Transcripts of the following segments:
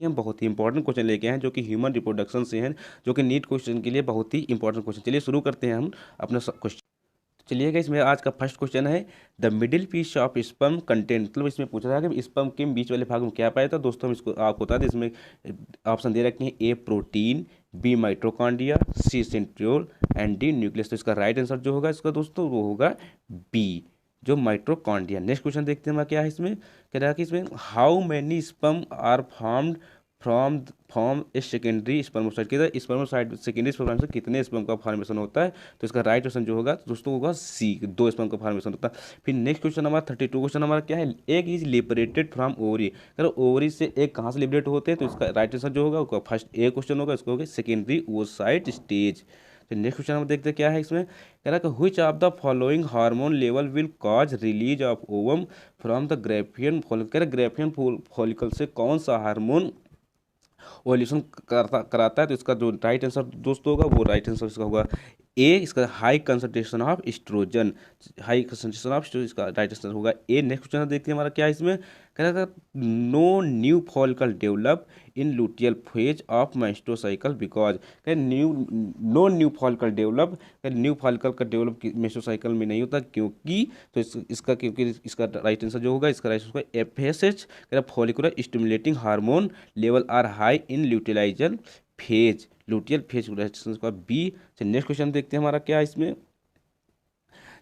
कि हम बहुत ही इंपॉर्टेंट क्वेश्चन लेके आए हैं जो कि ह्यूमन रिप्रोडक्शन से हैं, जो कि नीट क्वेश्चन के लिए बहुत ही इंपॉर्टेंट क्वेश्चन। चलिए शुरू करते हैं हम अपना क्वेश्चन। चलिएगा, इसमें आज का फर्स्ट क्वेश्चन है the middle piece of sperm content, मतलब इसमें पूछा था कि स्पर्म के बीच वाले भाग में क्या पाया था। दोस्तों हम इसको आपको बता दें, इसमें ऑप्शन दे रखे हैं A protein, B mitochondria, C centriole and D nucleus. तो इसका राइट आंसर जो होगा इसका दोस्तों वो होगा बी, जो माइटोकॉन्ड्रिया। नेक्स्ट क्वेश्चन देखते हैं हमारा क्या है इसमें। कह रहा है कि इसमें how many sperm are formed from a secondary spermatocyte, के स्पर्मोसाइट सेकेंडरी स्पर्म से कितने स्पर्म का फॉर्मेशन होता है। तो इसका राइट ऑप्शन जो होगा दोस्तों होगा सी, 2 स्पर्म का फॉर्मेशन होता है। फिर नेक्स्ट क्वेश्चन हमारा 32 क्वेश्चन हमारा क्या है, egg is liberated from ovary. अगर ओवरी से एग कहाँ से लिबरेट होते हैं, तो इसका राइट आंसर जो होगा उसका फर्स्ट ए क्वेश्चन होगा, इसको होगा सेकेंडरी ओसाइट स्टेज। तो नेक्स्ट क्वेश्चन हम देखते हैं क्या है इसमें। कह रहा है कि which of the following hormone level will cause release of ovum from the Graafian follicle. कह रहा है ग्रेफियन फॉलिकल से कौन सा हार्मोन ओवल्यूशन कराता है। तो इसका जो राइट आंसर दोस्तों होगा वो राइट आंसर इसका होगा ए, इसका high concentration of oestrogen. High concentration of oestrogen इसका राइट आंसर होगा ए। नेक्स्ट क्वेश्चन देखते हैं हमारा क्या है इसमें। कह रहा था no new follicle develop in luteal phase of menstrual cycle because. No new follicle develop, new follicle का डेवलप मेस्टोसाइकिल में नहीं होता क्योंकि। तो इसका क्योंकि इसका राइट आंसर जो होगा इसका राइट आंसर होगा FSH, follicular stimulating hormone level are high in luteal phase, luteal phase का बी। नेक्स्ट क्वेश्चन देखते हैं हमारा क्या है इसमें।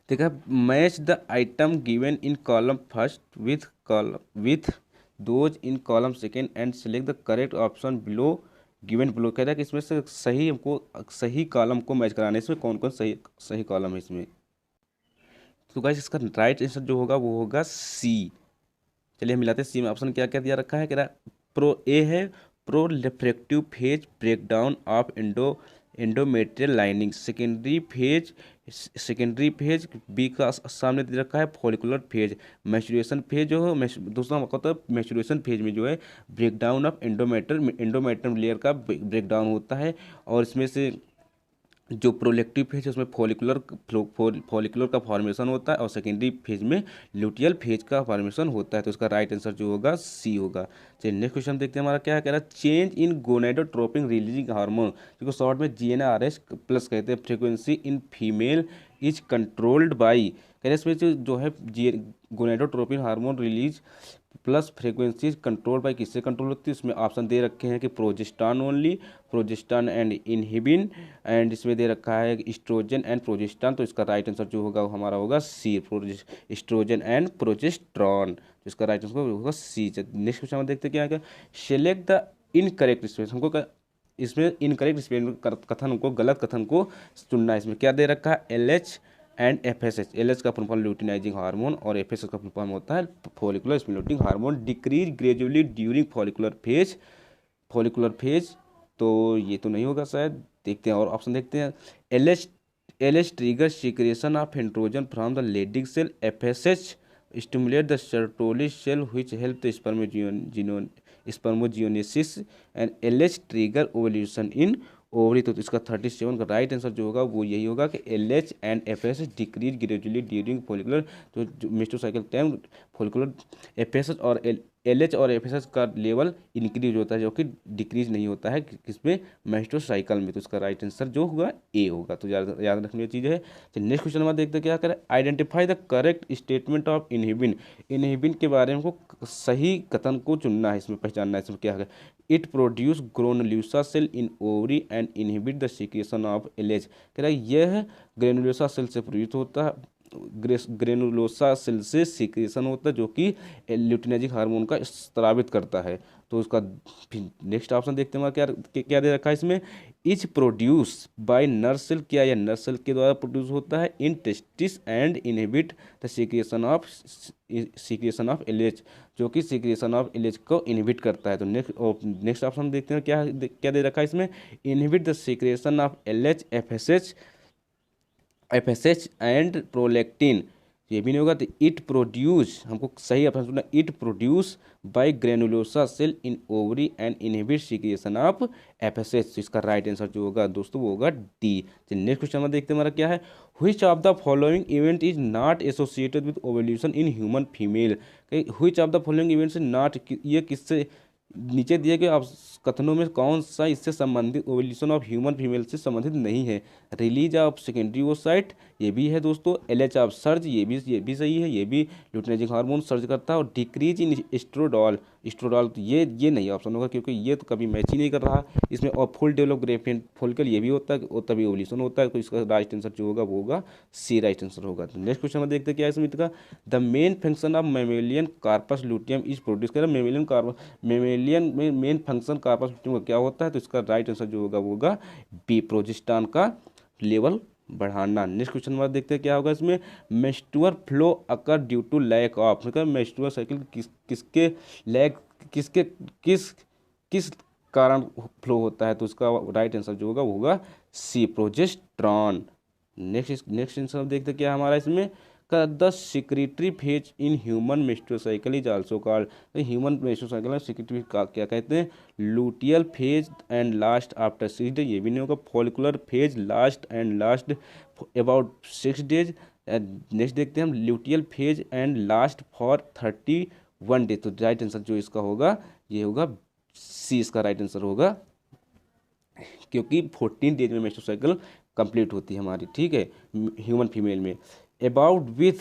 देखा, match the item given in column first with those in column second and select the correct option below given below. कह रहा है कि इसमें से सही हमको सही कॉलम को मैच कराने, इसमें कौन कौन सही सही कॉलम है इसमें। तो गाइस इसका राइट आंसर जो होगा वो होगा सी। चलिए हम मिलाते हैं सी में ऑप्शन क्या क्या दिया रखा है। कह रहा प्रो ए है proliferative phase breakdown of endometrial lining. Secondary phase B का सामने दे रखा है फॉलिकुलर फेज। मैचुरेशन फेज जो है दोस्तों हमको तो मैचुरेशन फेज में जो है ब्रेकडाउन ऑफ एंडोमेट्रियम लेयर का ब्रेकडाउन होता है। और इसमें से जो प्रोलेक्टिव फेज है उसमें फॉलिकुलर का फॉर्मेशन होता है और सेकेंडरी फेज में ल्यूटियल फेज का फॉर्मेशन होता है। तो इसका राइट आंसर जो होगा सी होगा। चलिए नेक्स्ट क्वेश्चन देखते हैं हमारा क्या कह रहा है। Change in gonadotropin releasing hormone, जिसको शॉर्ट में GnRH प्लस कहते हैं, frequency in female is controlled by. कह रहे इसमें जो है gonadotropin hormone release plus frequency control by किससे कंट्रोल होती है। इसमें ऑप्शन दे रखे हैं कि प्रोजेस्टान ओनली, प्रोजेस्टान एंड इनहिबिन, एंड इसमें दे रखा है एस्ट्रोजन एंड प्रोजेस्टान। तो इसका राइट आंसर जो होगा हमारा होगा सी, एस्ट्रोजन एंड प्रोजेस्ट्रॉन। तो इसका राइट आंसर होगा सी। नेक्स्ट क्वेश्चन में देखते हैं क्या है। सेलेक्ट द इनकरेक्ट स्पेस, हमको इसमें इनकरेक्ट स्पेस कथन को, गलत कथन को चुनना है। इसमें क्या दे रखा है LH एंड FSH। LH का फुल फॉर्म ल्यूटिनाइजिंग हार्मोन और FSH का फुल फॉर्म होता है follicular stimulating hormone. Decrease gradually during follicular phase. तो ये तो नहीं होगा शायद, देखते हैं और ऑप्शन देखते हैं। LH trigger secretion of androgen from the Leydig cell. FSH stimulate the Sertoli cell which help the spermatogenesis and LH trigger ovulation in ovary. तो इसका 37 का राइट आंसर जो होगा वो यही होगा कि LH and FSH decrease gradually during follicular, तो मेस्टोसाइकिल टाइम फॉलिकुलर FSH और LH और FSH का लेवल इंक्रीज होता है, जो कि डिक्रीज नहीं होता है किसमें, मेस्टोसाइकिल में। तो इसका राइट आंसर जो होगा ए होगा। तो याद रखने वाली चीज़ है। चलिए नेक्स्ट क्वेश्चन में देखते हैं क्या करें। Identify the correct statement of inhibin. Inhibin के बारे में हमको सही कथन को चुनना है, इसमें पहचानना है। इसमें क्या है, it produce granulosa cell in ovary and inhibit the secretion of LH। कह रहा है यह ग्रेनुलोसा सेल से प्रोड्यूस होता है, ग्रेनुलोसा सेल से सीक्रेशन होता है जो कि ल्यूटिनाइजिंग हार्मोन का स्रावित करता है। तो उसका नेक्स्ट ऑप्शन देखते हैं क्या क्या दे रखा है इसमें। Is produce by nerve cell, क्या यह नर्व सेल के द्वारा प्रोड्यूस होता है in testis and inhibit the secretion of LH, जो कि सीक्रेशन ऑफ LH को इनहिबिट करता है। तो नेक्स्ट ऑप्शन देखते हैं क्या क्या दे रखा है इसमें। Inhibit the secretion of LH, FSH and prolactin. ये भी नहीं होगा। तो इट प्रोड्यूस, हमको सही ऑप्शन सुनना, it produce by granulosa cell in ovary and inhibit secretion of FSH। तो इसका राइट आंसर जो होगा दोस्तों वो होगा डी। नेक्स्ट क्वेश्चन में देखते हैं हमारा क्या है। Which of the following event is not associated with ovulation in human female. Which of the following events not, ये किससे नीचे दिए गए कथनों में कौन सा इससे संबंधित ओवल्यूशन ऑफ ह्यूमन फीमेल से संबंधित नहीं है? रिलीज ऑफ सेकेंडरी ओसाइट, ये भी है दोस्तों। एलएच ऑफ सर्ज, ये भी सही है, ये भी ल्यूटिनाइजिंग हार्मोन सर्ज करता है। और डिक्रीज इन एस्ट्रोडॉल, एस्ट्रोडॉल तो ये नहीं ऑप्शन होगा, क्योंकि ये तो कभी मैच ही नहीं कर रहा इसमें। और फुल डेवलप ग्रेफियन फॉलिकल, ये भी होता है, और तभी ओवल्यूशन होता है। तो इसका राइट आंसर जो होगा वो होगा सी, राइट आंसर होगा। तो नेक्स्ट क्वेश्चन में देखते हैं क्या है इसमें का। The main function of mammalian corpus luteum is produce कर, मेमेलियन में मेन फंक्शन कार्पस लूटियम का क्या होता है? तो इसका राइट आंसर जो होगा वो होगा बी, प्रोजेस्टेरॉन का लेवल बढ़ाना। नेक्स्ट क्वेश्चन नंबर देखते हैं क्या होगा इसमें। Menstrual flow occur due to lack of, मतलब मेंस्ट्रुअल साइकिल किसके लैक किसके किस किस कारण फ्लो होता है? तो उसका राइट आंसर जो होगा वो होगा सी, प्रोजेस्टेरॉन। नेक्स्ट आंसर देखते हैं क्या है हमारा इसमें का। The secretory phase in human menstrual cycle is also called, human menstrual cycle में सिक्रीटरी का क्या कहते हैं? Luteal phase and last after 6 days, ये भी नहीं होगा। Follicular phase last and last about 6 days. Next देखते हैं हम, luteal phase and last for 31 days. तो राइट आंसर जो इसका होगा ये होगा सी, इसका राइट आंसर होगा, क्योंकि 14 डेज में मेंस्ट्रुअल साइकिल कंप्लीट होती है हमारी, ठीक है, ह्यूमन फीमेल में। About with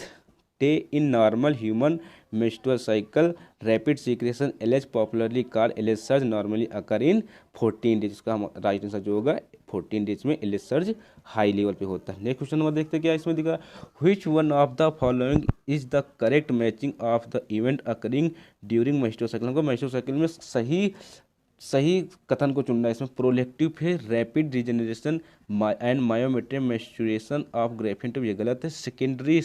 day in normal human menstrual cycle rapid secretion LH popularly called LH surge normally occur in 14 days. इसका राइट आंसर जो होगा 14 डेज में एलएच सर्ज हाई लेवल पे होता है। नेक्स्ट क्वेश्चन नंबर देखते हैं क्या इसमें दिखा। Which one of the following is the correct matching of the event occurring during menstrual cycle? हमको मेंस्ट्रुअल साइकिल में सही कथन को चुनना है इसमें। Proliferative phase, rapid regeneration and myometric menstruation of Graafian, तो ये गलत है। Secretory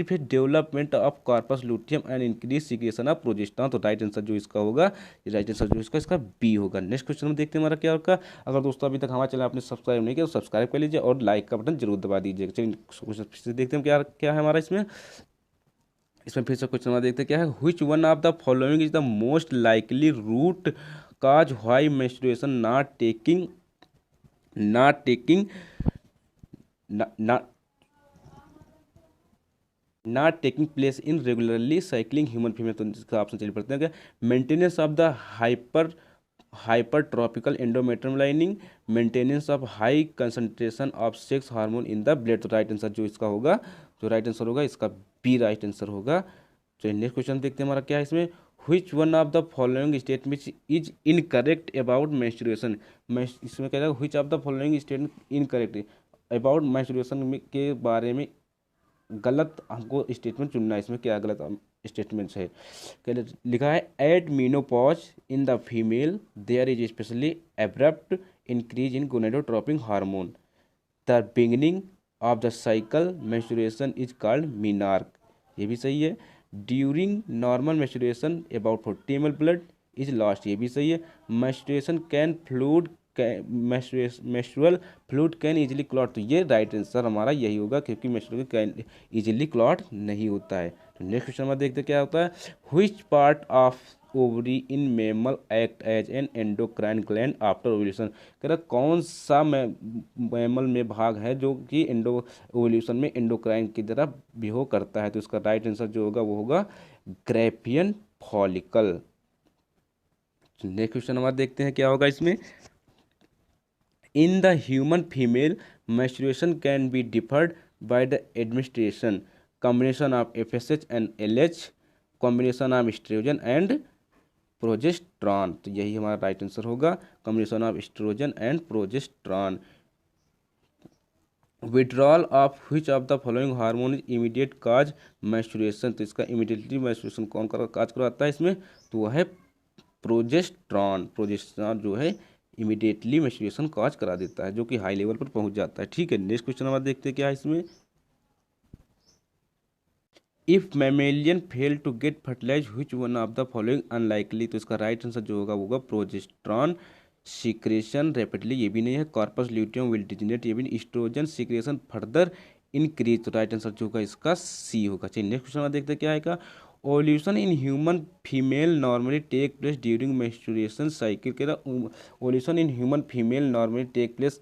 phase development of corpus luteum and increase secretion of progesterone, तो राइट आंसर जो इसका होगा, राइट आंसर जो इसका बी होगा। नेक्स्ट क्वेश्चन में देखते हैं हमारा क्या होगा। अगर दोस्तों अभी तक हमारा चैनल आपने सब्सक्राइब नहीं किया तो सब्सक्राइब कर लीजिए और लाइक का बटन जरूर दबा दीजिएगा। चलिए क्वेश्चन देखते हैं क्या क्या है हमारा इसमें फिर से क्वेश्चन देखते हैं क्या है। Which one of the following is the most likely root cause why menstruation not taking place in regularly cycling human female? तो इसका ऑप्शन चलिए पढ़ते हैं क्या। Maintenance of the hypertrophical endometrium lining, maintenance of high concentration of sex hormone in the blood, तो right answer जो इसका होगा, जो राइट आंसर होगा इसका बी राइट आंसर होगा। चलिए नेक्स्ट क्वेश्चन देखते हैं हमारा क्या है इसमें। Which one of the following statement is incorrect about menstruation? इसमें कह रहा है which of the following statement incorrect about menstruation के बारे में गलत हमको स्टेटमेंट चुनना है। इसमें क्या गलत स्टेटमेंट्स है? लिखा है at menopause in the female there is specially abrupt increase in gonadotropic hormone, the beginning of the cycle menstruation is called menarche, ये भी सही है। During normal menstruation about 40 ml blood is lost, ये भी सही है। Menstruation can fluid menstrual fluid can easily clot, तो ये राइट आंसर हमारा यही होगा, क्योंकि मेंस्ट्रुअल कैन इजीली क्लॉट नहीं होता है। तो नेक्स्ट क्वेश्चन में देखते क्या होता है। Which part of ovary in mammal act as an endocrine gland after ovulation? कह रहा कौन सा मैमल में भाग है जो कि ओव्यूलेशन में एंडोक्राइन की तरह बिहेव करता है? तो इसका राइट आंसर जो होगा वो होगा ग्रेफियन फॉलिकल। नेक्स्ट क्वेश्चन हमारा देखते हैं क्या होगा इसमें। In the human female, menstruation can be deferred by the administration combination of FSH and LH, combination of estrogen and progesterone, तो यही हमारा राइट आंसर होगा, combination of oestrogen and progesterone. Withdrawal of which of the following hormone is immediate cause menstruation? तो इसका immediately menstruation कौन काज करवाता है इसमें? तो वह है प्रोजेस्टेरॉन जो है इमीडिएटली मेंस्ट्रुएशन कॉज करा देता है, जो कि हाई लेवल पर पहुंच जाता है, ठीक है। नेक्स्ट क्वेश्चन हमारा देखते हैं क्या है इसमें। If mammalian fail to get fertilize which one of the following unlikely? तो इसका राइट आंसर जो होगा वो होगा प्रोजेस्टेरॉन सीक्रेशन रैपिडली, ये भी नहीं है। कॉर्पस ल्यूटियम विल डिजेनरेट, ये भी नहीं। एस्ट्रोजन सीक्रेशन फर्दर इंक्रीज, तो राइट आंसर जो होगा इसका सी होगा। चलिए नेक्स्ट क्वेश्चन देखते हैं क्या है। Ovulation in human female normally take place during menstruation cycle, के ovulation in human female normally take place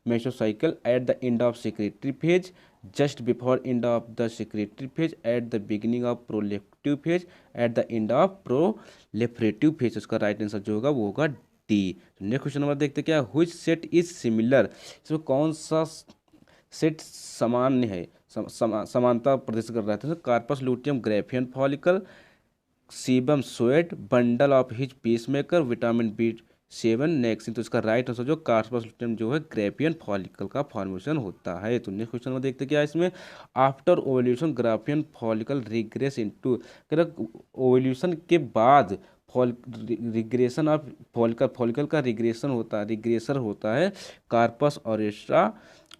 menstrual cycle at the end of secretory phase, just before end of the secretory phase, at the beginning of proliferative phase, at the end of proliferative phase. उसका right answer जो होगा वो होगा D. Next question number देखते क्या है, which set is similar, इसमें कौन सा सेट सामान्य है, समानता प्रदर्शित कर रहा है। तो corpus luteum Graafian follicle, sebum sweat, bundle of his pacemaker, vitamin B 7 nexin. तो इसका राइट आंसर जो कार्पस लूटियम जो है ग्रेफियन फॉलिकल का फॉर्मेशन होता है। तो नेक्स्ट क्वेश्चन में देखते क्या है इसमें, after ovulation Graafian follicle regress into, ovulation के बाद रिग्रेशन ऑफ फॉलिकल का रिग्रेसर होता है कार्पस ऑरेस्ट्रा,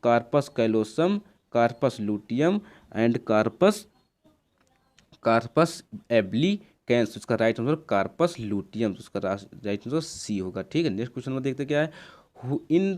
corpus callosum, corpus luteum and corpus albicans. उसका राइट आंसर कार्पस लूटियम। उसका राइट आंसर सी होगा। ठीक है, नेक्स्ट क्वेश्चन में देखते क्या है, in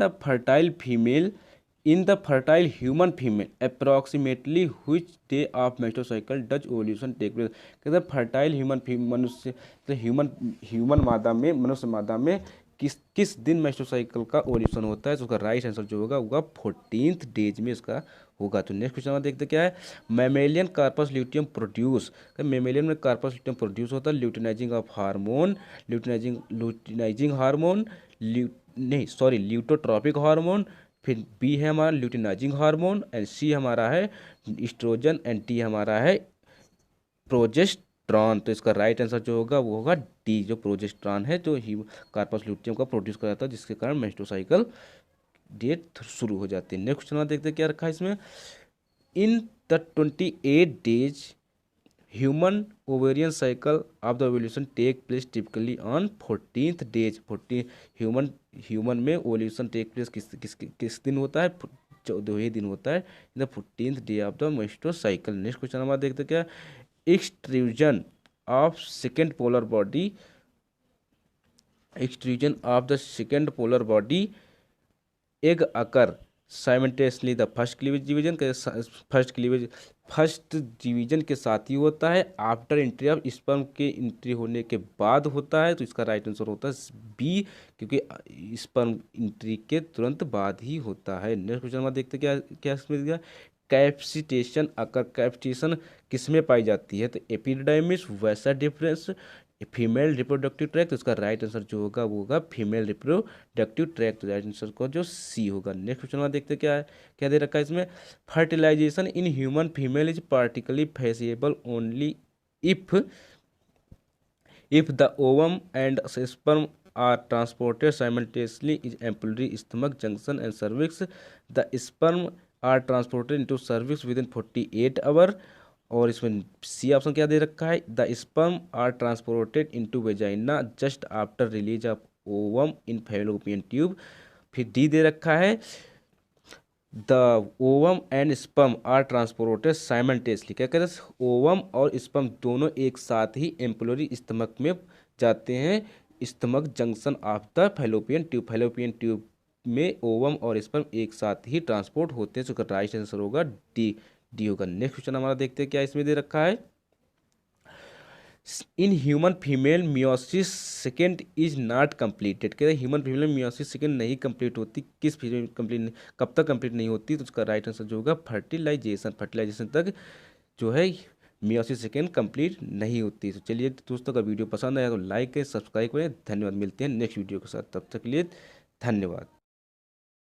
the fertile human female approximately which day of menstrual cycle does ovulation take place. कहते हैं फर्टाइल ह्यूमन मनुष्य, तो ह्यूमन मादा में, मनुष्य मादा में किस दिन मेस्टोसाइकिल का ओवल्यूशन होता है। तो उसका राइट आंसर जो होगा 14th डेज में इसका होगा। तो नेक्स्ट क्वेश्चन में देखते क्या है, mammalian corpus luteum produce, mammalian में कार्पस ल्यूटियम प्रोड्यूस होता है luteinizing of hormone, luteinizing hormone, luteotropic hormone, फिर बी है हमारा ल्यूटिनाइजिंग हार्मोन, एंड सी हमारा है इस्ट्रोजन, एंड टी हमारा है प्रोजेस्ट्रॉन। तो इसका राइट आंसर जो होगा वो होगा डी, जो प्रोजेस्ट्रॉन है जो कार्पस ल्यूटियम का प्रोड्यूस कराता है, जिसके कारण मेस्टोसाइकिल डेट शुरू हो जाती है। नेक्स्ट क्वेश्चन देखते हैं क्या रखा है इसमें, in the 28 days human ovarian cycle of the ovulation take place typically on 14th days. 14 human में ओवल्यूशन टेक प्लेस किस दिन होता है, 14वें दिन होता है, in the 14th day of the menstrual cycle. Next question हमारा देखते क्या, extrusion of second polar body, extrusion of the second polar body egg occur simultaneously the first cleavage division, first division के साथ ही होता है, आफ्टर एंट्री ऑफ स्पर्म के entry होने के बाद होता है। तो इसका राइट आंसर होता है बी, क्योंकि स्पर्म एंट्री के तुरंत बाद ही होता है। नेक्स्ट क्वेश्चन में देखते क्या क्या इसमें दिया, कैप्सिटेशन अकर, कैप्सिटेशन किसमें पाई जाती है, तो एपिडर्मिस, वैसा डिफरेंस, फीमेल रिप्रोडक्टिव ट्रैक्ट। तो इसका राइट आंसर जो होगा वो होगा female reproductive tract. Right answer को जो सी होगा। नेक्स्ट क्वेश्चन में देखते क्या है, क्या दे रखा है इसमें, fertilization in human female is particularly feasible only if the ovum and sperm are transported simultaneously in ampullary, stomach, junction and cervix. The sperm are transported into cervix within 48 hours. और इसमें सी ऑप्शन क्या दे रखा है, the sperm are transported into vagina just after release of ovum in Fallopian tube. फिर D दे रखा है, the ovum and sperm are transported simultaneously. क्या कहते हैं, ओवम और स्पर्म दोनों एक साथ ही एम्पुलरी स्टमक में जाते हैं, stomach junction of the fallopian tube. Fallopian tube में ओवम और स्पर्म एक साथ ही ट्रांसपोर्ट होते हैं। तो राइट आंसर होगा डी होगा। नेक्स्ट क्वेश्चन हमारा देखते हैं क्या इसमें दे रखा है, इन human female meiosis second is not completed. कहते हैं ह्यूमन फीमेल मियोसिस सेकेंड नहीं कंप्लीट होती, किस फीमेल कंप्लीट, कब तक कंप्लीट नहीं होती। तो उसका राइट आंसर जो होगा फर्टिलाइजेशन तक जो है मियोसिस सेकेंड कंप्लीट नहीं होती। तो चलिए दोस्तों, का वीडियो पसंद आया तो लाइक करें, सब्सक्राइब करें। धन्यवाद, मिलते हैं नेक्स्ट वीडियो के साथ, तब तक के लिए धन्यवाद।